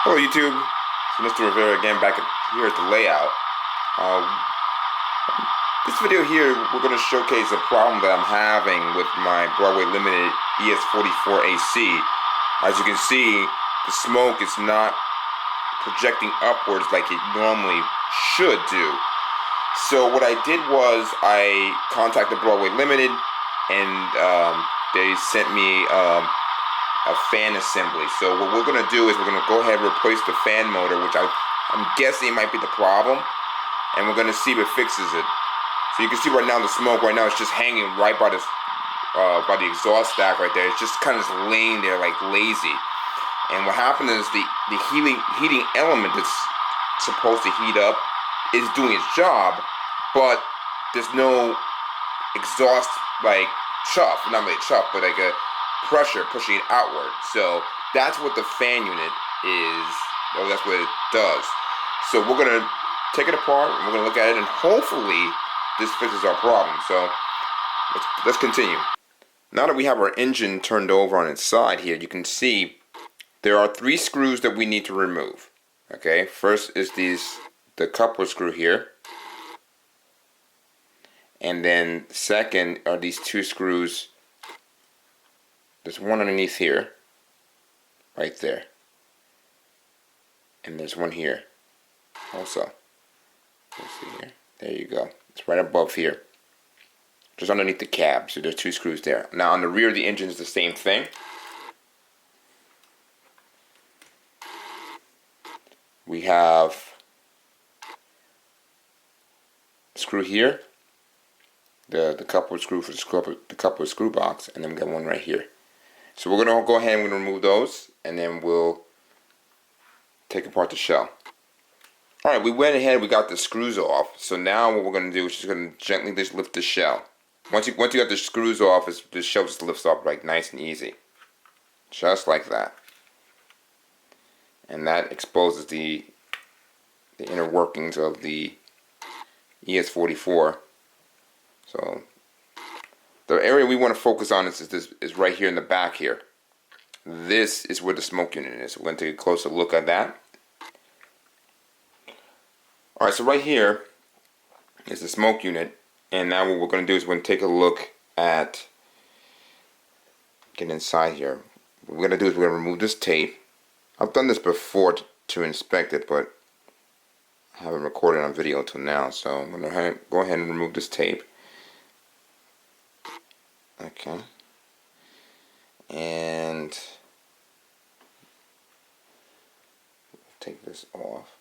Hello YouTube, it's Mr. Rivera again back here at the layout. Uh, this video here we're going to showcase a problem that I'm having with my Broadway Limited ES44AC. As you can see, the smoke is not projecting upwards like it normally should do. So what I did was I contacted Broadway Limited and they sent me a fan assembly. So what we're going to do is we're going to go ahead and replace the fan motor, which I'm guessing might be the problem, and we're going to see if it fixes it. So you can see right now the smoke right now is just hanging right by the exhaust stack right there. It's just kind of just laying there like lazy. And what happened is the heating element that's supposed to heat up is doing its job, but there's no exhaust like chuff, not really chuff, but like a pressure pushing it outward. So that's what the fan unit is, or that's what it does. So we're going to take it apart and we're going to look at it, and hopefully this fixes our problem. So let's continue. Now that we have our engine turned over on its side here, you can see there are 3 screws that we need to remove. Okay, first is the coupler screw here, and then second are these 2 screws. There's one underneath here, right there, and there's one here also. Let's see here. There you go. It's right above here, just underneath the cab. So there's 2 screws there. Now on the rear of the engine is the same thing. We have a screw here, the coupler screw for the coupler screw box, and then we got one right here. So we're going to go ahead and remove those, and then we'll take apart the shell. Alright, we went ahead, we got the screws off. So now what we're going to do is just going to gently just lift the shell. Once you got the screws off, the shell just lifts up like nice and easy. Just like that. And that exposes the inner workings of the ES44. So the area we want to focus on is right here in the back here. This is where the smoke unit is. We're going to take a closer look at that. Alright, so right here is the smoke unit, and now what we're going to do is we're going to take a look at, get inside here. What we're going to do is we're going to remove this tape. I've done this before to inspect it, but I haven't recorded on video until now, so I'm going to go ahead and remove this tape. Okay, and take this off.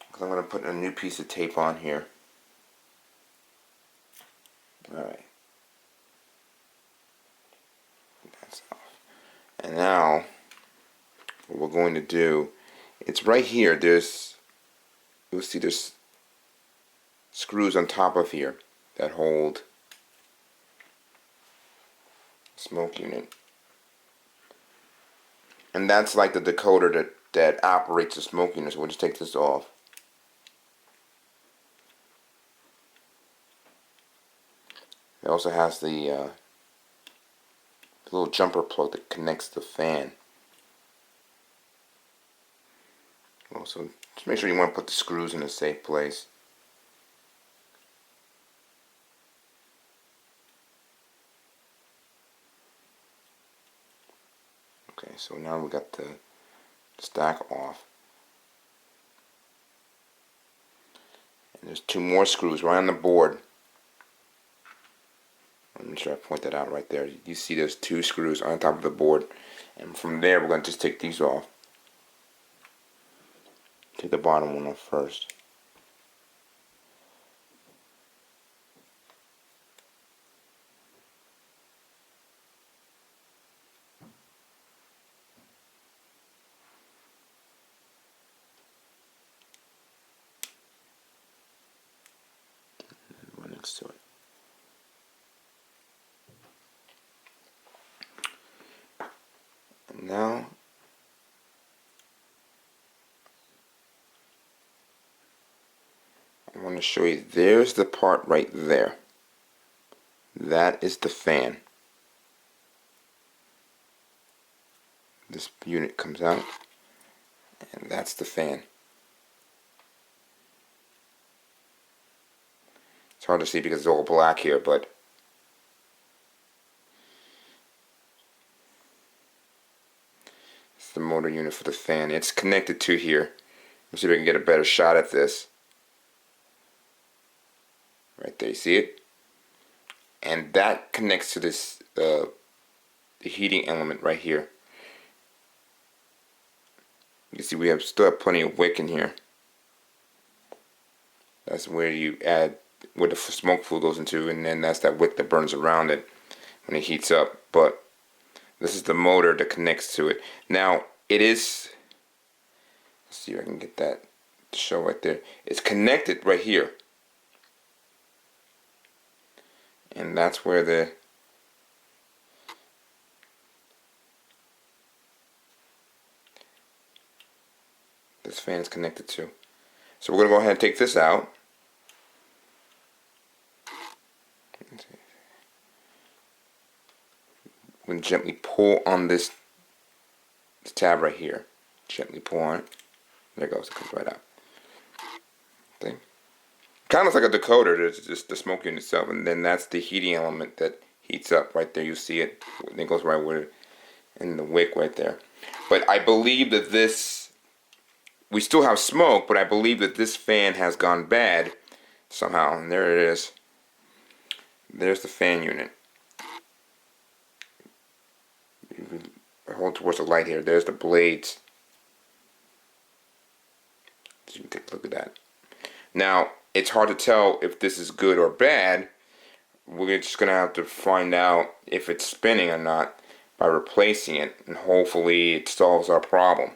Because I'm going to put a new piece of tape on here. Alright. And now what we're going to do, it's right here, you'll see there's screws on top of here that hold the smoke unit, and that's like the decoder that operates the smoke unit. So we'll just take this off. It also has the little jumper plug that connects the fan. Also, just make sure you want to put the screws in a safe place. Okay, so now we got the stack off. And there's 2 more screws right on the board. Let me make sure I point that out right there. You see those 2 screws on top of the board, and from there we're going to just take these off. Take the bottom one off first. And one next to it. And now I want to show you, there's the part right there. That is the fan. This unit comes out, and that's the fan. It's hard to see because it's all black here, but it's the motor unit for the fan. It's connected to here. Let's see if I can get a better shot at this. Right there, you see it? And that connects to this, the heating element right here. You can see we still have plenty of wick in here. That's where you add, where the smoke fluid goes into, and then that's that wick that burns around it when it heats up. But this is the motor that connects to it. Now it is, let's see if I can get that to show right there. It's connected right here, and that's where this fan is connected to. So we're going to go ahead and take this out. We're going to gently pull on this tab right here. Gently pull on it. There it goes. It comes right out. See? Kind of looks like a decoder. There's just the smoke unit itself, and then that's the heating element that heats up right there. You see it. And it goes right with it in the wick right there. But I believe that this, we still have smoke, but I believe that this fan has gone bad somehow. And there it is. There's the fan unit. Hold towards the light here. There's the blades. So you can take a look at that. Now, it's hard to tell if this is good or bad. We're just going to have to find out if it's spinning or not by replacing it, and hopefully it solves our problem.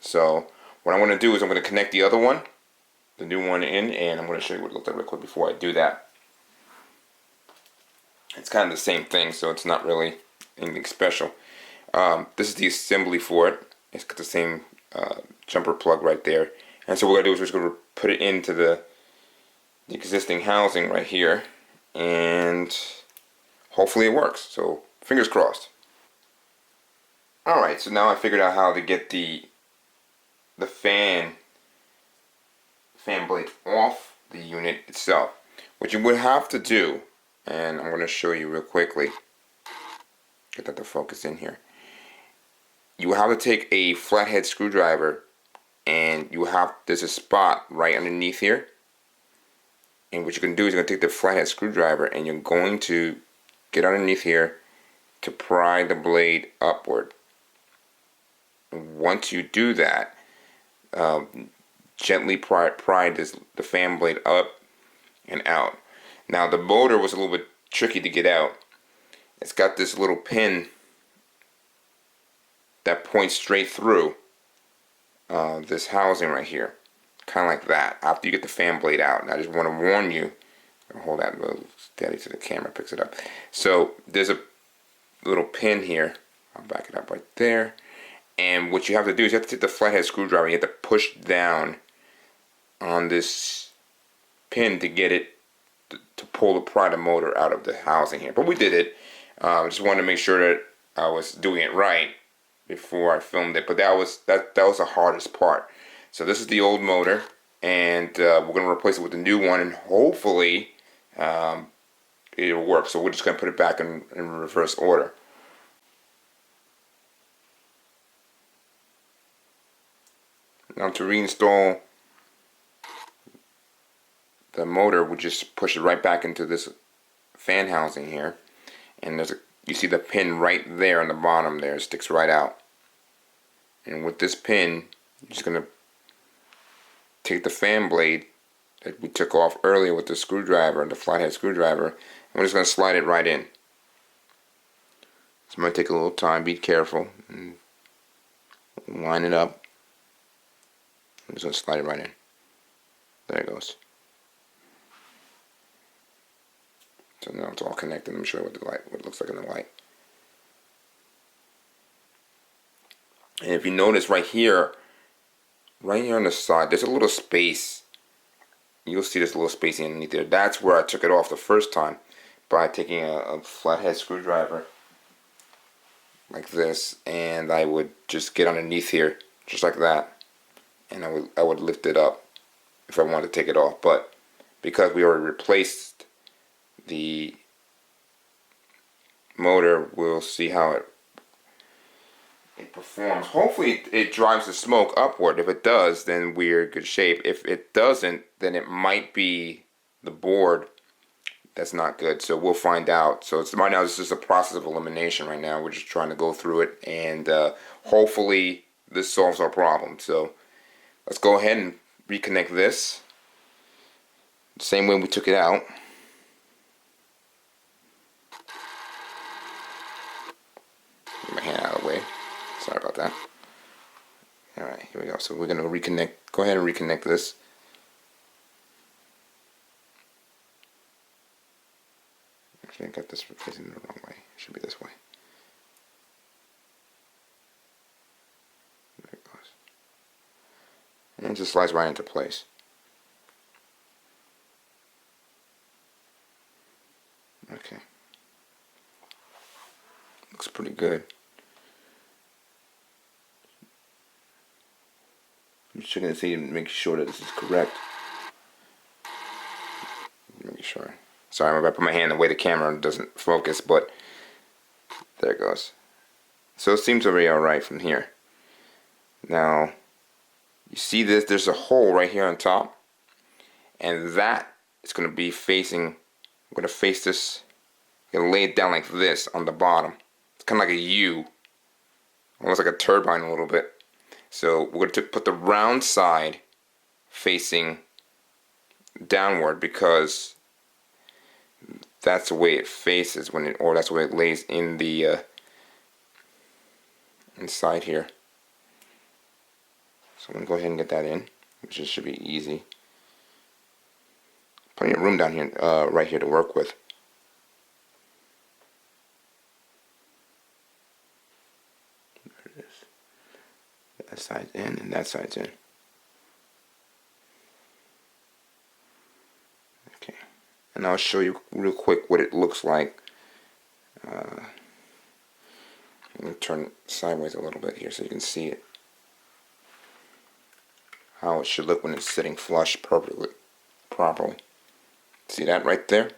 So what I'm going to do is I'm going to connect the other one, the new one in, and I'm going to show you what it looks like real quick before I do that. It's kind of the same thing, so it's not really anything special. This is the assembly for it. It's got the same jumper plug right there. And so what we're going to do is we're just going to put it into the existing housing right here, and hopefully it works. So fingers crossed. Alright, so now I figured out how to get the fan blade off the unit itself. What you would have to do, and I'm going to show you real quickly, get that to focus in here. You will have to take a flathead screwdriver, and there's a spot right underneath here. And what you're going to do is you're going to take the flathead screwdriver and you're going to get underneath here to pry the blade upward. And once you do that, gently pry the fan blade up and out. Now the motor was a little bit tricky to get out. It's got this little pin that points straight through this housing right here, kind of like that, after you get the fan blade out. And I just want to warn you, I'll hold that a little steady so the camera picks it up. So there's a little pin here, I'll back it up right there, and what you have to do is you have to take the flathead screwdriver, you have to push down on this pin to get it to pry the motor out of the housing here. But we did it. I just wanted to make sure that I was doing it right before I filmed it, but that was the hardest part. So this is the old motor, and we're going to replace it with the new one, and hopefully it'll work. So we're just going to put it back in reverse order. Now to reinstall the motor, we just push it right back into this fan housing here, and you see the pin right there on the bottom there, it sticks right out. And with this pin, you're just going to take the fan blade that we took off earlier with the screwdriver, the flathead screwdriver, and we're just going to slide it right in. It's going to take a little time, be careful, and line it up. I'm just going to slide it right in. There it goes. So now it's all connected. Let me show you what it looks like in the light. And if you notice right here on the side, there's a little space you'll see this little spacing underneath there. That's where I took it off the first time by taking a flathead screwdriver like this, and I would just get underneath here just like that, and I would lift it up if I wanted to take it off. But because we already replaced the motor, we'll see how it performs. Hopefully it drives the smoke upward. If it does, then we're in good shape. If it doesn't, then it might be the board that's not good. So we'll find out. So right now it's just a process of elimination right now. We're just trying to go through it, and hopefully this solves our problem. So let's go ahead and reconnect this the same way we took it out. Get my hand out of the way. Sorry about that. Alright, here we go. So we're going to reconnect. Go ahead and reconnect this. Actually, I got this facing the wrong way. It should be this way. There it goes. And it just slides right into place. Okay. Looks pretty good. I'm just checking to see and make sure that this is correct. Make sure. Sorry, I'm about to put my hand in the way the camera doesn't focus, but there it goes. So it seems to be alright from here. Now, you see this? There's a hole right here on top, and that is going to be facing. I'm going to face this. I'm going to lay it down like this on the bottom. It's kind of like a U, almost like a turbine a little bit. So we're going to put the round side facing downward because that's the way it faces when it, or that's the way it lays in the inside here. So I'm going to go ahead and get that in, which should be easy. Plenty of room down here, right here to work with. There it is. That side's in and that side's in. Okay, and I'll show you real quick what it looks like. I'm going to turn it sideways a little bit here so you can see it. How it should look when it's sitting flush properly. See that right there?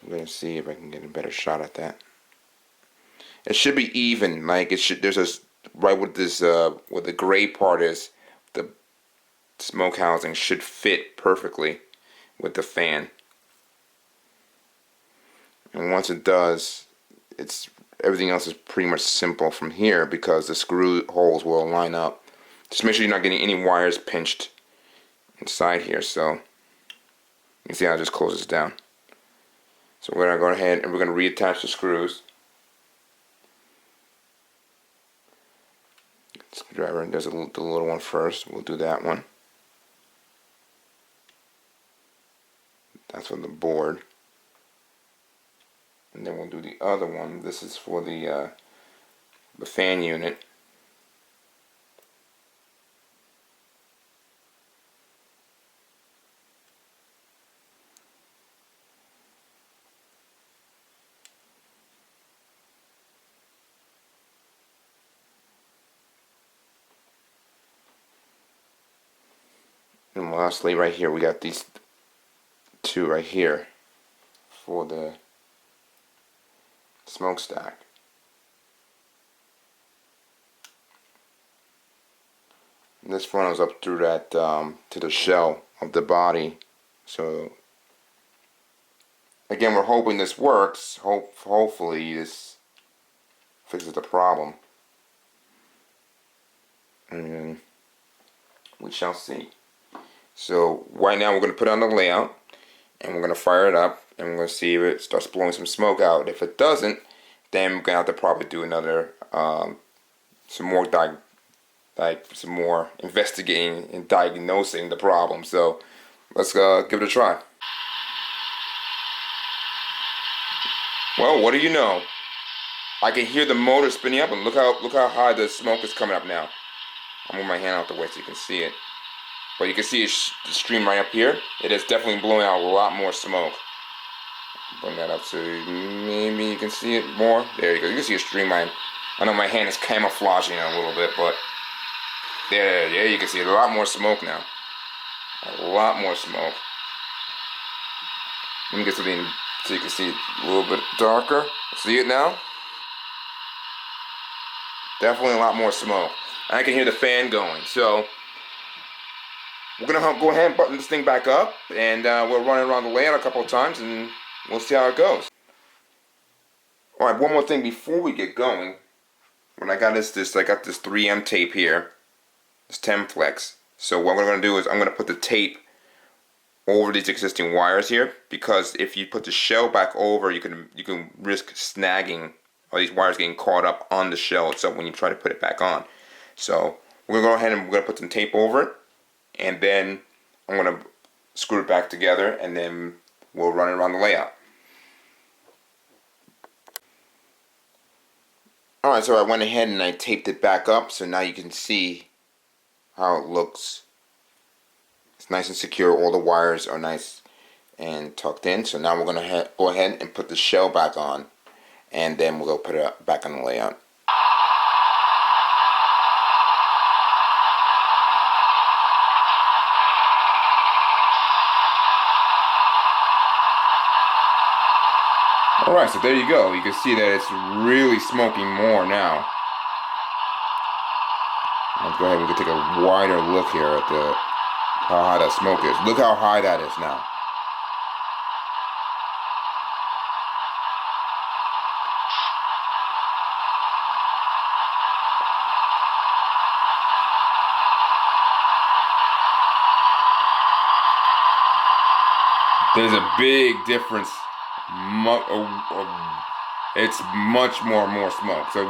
I'm going to see if I can get a better shot at that. It should be even, like it should. There's a right with this where the gray part is. The smoke housing should fit perfectly with the fan, and once it does, it's everything else is pretty much simple from here because the screw holes will line up. Just make sure you're not getting any wires pinched inside here. So you can see how it just closes down. So we're gonna go ahead and we're gonna reattach the screws. Screwdriver, and there's the little one first. We'll do that one. That's for the board, and then we'll do the other one. This is for the fan unit. And lastly, right here, we got these two right here for the smokestack. And this funnels up through that to the shell of the body. So again, we're hoping this works. Hopefully this fixes the problem, and we shall see. So right now we're going to put on the layout, and we're going to fire it up, and we're going to see if it starts blowing some smoke out. If it doesn't, then we're going to have to probably do another some more investigating and diagnosing the problem. So let's give it a try. Well, what do you know? I can hear the motor spinning up, and look how high the smoke is coming up now. I'll move my hand out the way so you can see it. But you can see the stream right up here. It is definitely blowing out a lot more smoke. Bring that up so maybe you can see it more. There you go. You can see a stream. I know my hand is camouflaging it a little bit, but there you can see a lot more smoke now. A lot more smoke. Let me get something so you can see it a little bit darker. See it now? Definitely a lot more smoke. I can hear the fan going. So we're gonna go ahead and button this thing back up, and we'll run it around the layout a couple of times, and we'll see how it goes. All right, one more thing before we get going. When I got I got this 3M tape here, this Temflex. So what we're gonna do is I'm gonna put the tape over these existing wires here, because if you put the shell back over, you can risk snagging or these wires getting caught up on the shell itself when you try to put it back on. So we're gonna go ahead and we're gonna put some tape over it, and then I'm gonna screw it back together, and then we'll run it around the layout. Alright, so I went ahead and I taped it back up, so now you can see how it looks. It's nice and secure. All the wires are nice and tucked in. So now we're going to go ahead and put the shell back on, and then we'll go put it back on the layout. Alright, so there you go. You can see that it's really smoking more now. Let's go ahead and we can take a wider look here at how high that smoke is. Look how high that is now. There's a big difference. It's much more smoke. So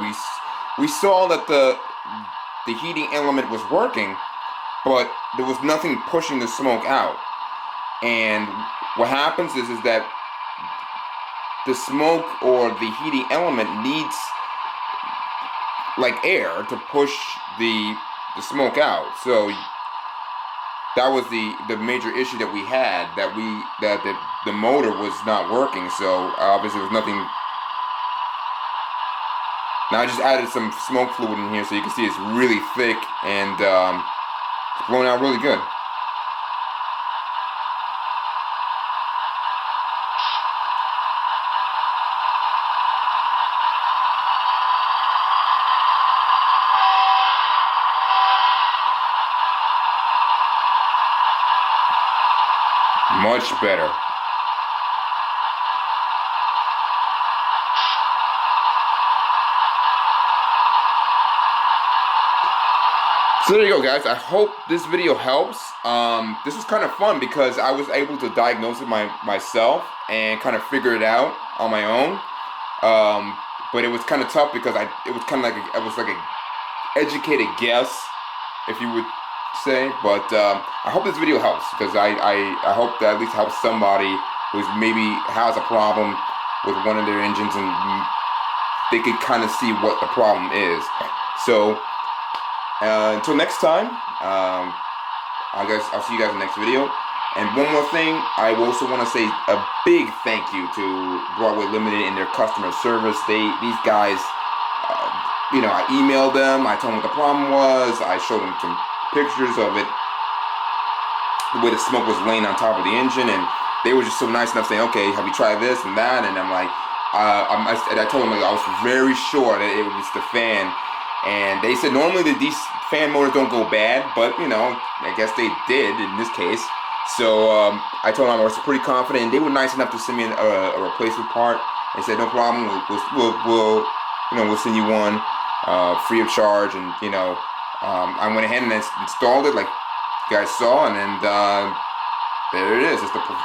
we saw that the heating element was working, but there was nothing pushing the smoke out. And what happens is that the smoke or the heating element needs like air to push the smoke out. So that was the major issue that we had, that the motor was not working. So obviously there was nothing. Now I just added some smoke fluid in here so you can see it's really thick, and it's blowing out really good. Much better. So there you go, guys. I hope this video helps. This was kind of fun because I was able to diagnose it myself and kind of figure it out on my own. But it was kind of tough because it was kind of like an educated guess, if you would say. But I hope this video helps, because I hope that at least helps somebody who's maybe has a problem with one of their engines, and they could kind of see what the problem is. So until next time, I'll see you guys in the next video. And one more thing, I also want to say a big thank you to Broadway Limited and their customer service. These guys, I emailed them, I told them what the problem was, I showed them some pictures of it, the way the smoke was laying on top of the engine, and they were just so nice enough saying, okay, have you tried this and that? And I'm like, I told them, like, I was very sure that it was the fan, and they said normally these fan motors don't go bad, but I guess they did in this case. So I told them I was pretty confident, and they were nice enough to send me a replacement part. They said no problem, we'll send you one free of charge, and I went ahead and installed it like you guys saw, and there it is.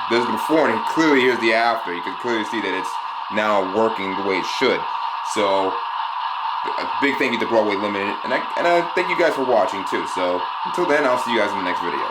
There's the before, and clearly here's the after. You can clearly see that it's now working the way it should. So a big thank you to Broadway Limited, and I thank you guys for watching too. So until then, I'll see you guys in the next video.